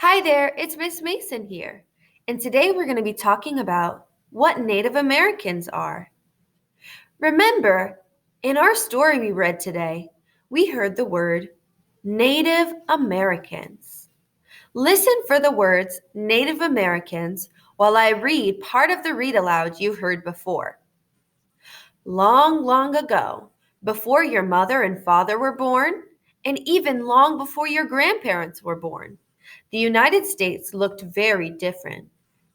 Hi there, it's Miss Mason here, and today we're going to be talking about what Native Americans are. Remember, in our story we read today, we heard the word Native Americans. Listen for the words Native Americans while I read part of the read aloud you've heard before. Long, long ago, before your mother and father were born, and even long before your grandparents were born, the United States looked very different.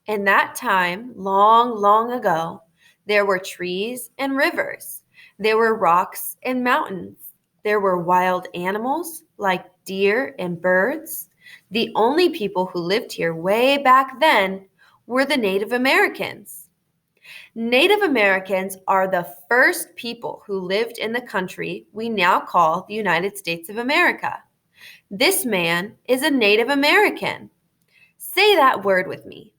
In that time, long, long ago, there were trees and rivers. There were rocks and mountains. There were wild animals like deer and birds. The only people who lived here way back then were the Native Americans. Native Americans are the first people who lived in the country we now call the United States of America. This man is a Native American. Say that word with me.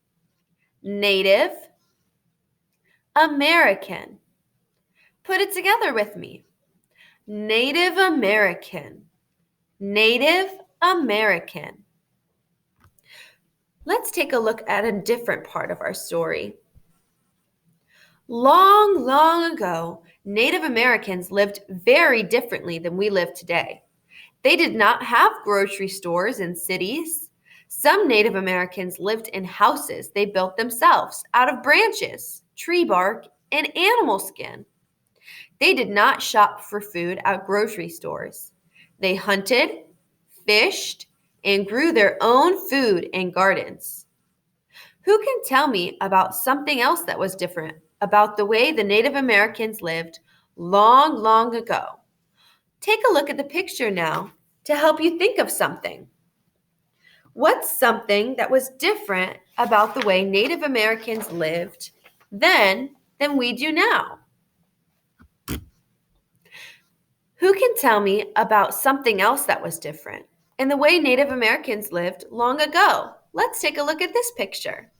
Native American. Put it together with me. Native American. Native American. Let's take a look at a different part of our story. Long, long ago, Native Americans lived very differently than we live today. They did not have grocery stores in cities. Some Native Americans lived in houses they built themselves out of branches, tree bark, and animal skin. They did not shop for food at grocery stores. They hunted, fished, and grew their own food in gardens. Who can tell me about something else that was different about the way the Native Americans lived long, long ago? Take a look at the picture now to help you think of something. What's something that was different about the way Native Americans lived then than we do now? Who can tell me about something else that was different in the way Native Americans lived long ago? Let's take a look at this picture.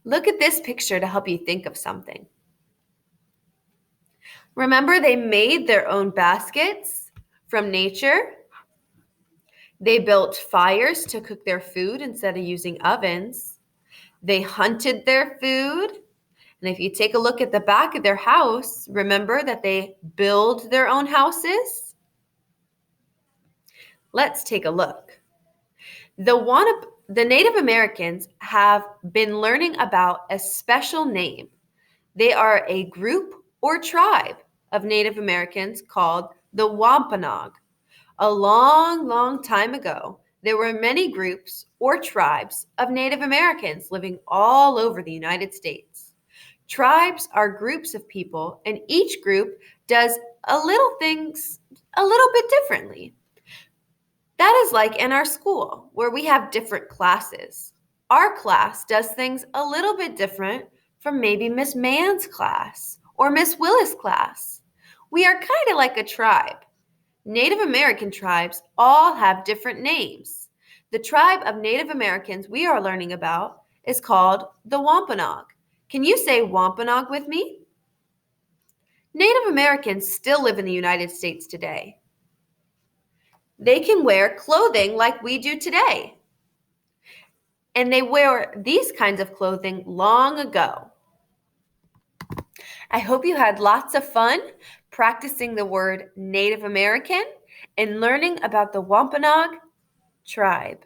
Look at this picture to help you think of something. Remember, they made their own baskets from nature. They built fires to cook their food instead of using ovens. They hunted their food. And if you take a look at the back of their house, remember that they build their own houses? Let's take a look. The Native Americans have been learning about a special name. They are a group or tribe of Native Americans called the Wampanoag. A long, long time ago, there were many groups or tribes of Native Americans living all over the United States. Tribes are groups of people, and each group does a little things a little bit differently. That is like in our school, where we have different classes. Our class does things a little bit different from maybe Miss Mann's class or Miss Willis' class. We are kind of like a tribe. Native American tribes all have different names. The tribe of Native Americans we are learning about is called the Wampanoag. Can you say Wampanoag with me? Native Americans still live in the United States today. They can wear clothing like we do today. And they wear these kinds of clothing long ago. I hope you had lots of fun practicing the word Native American and learning about the Wampanoag tribe.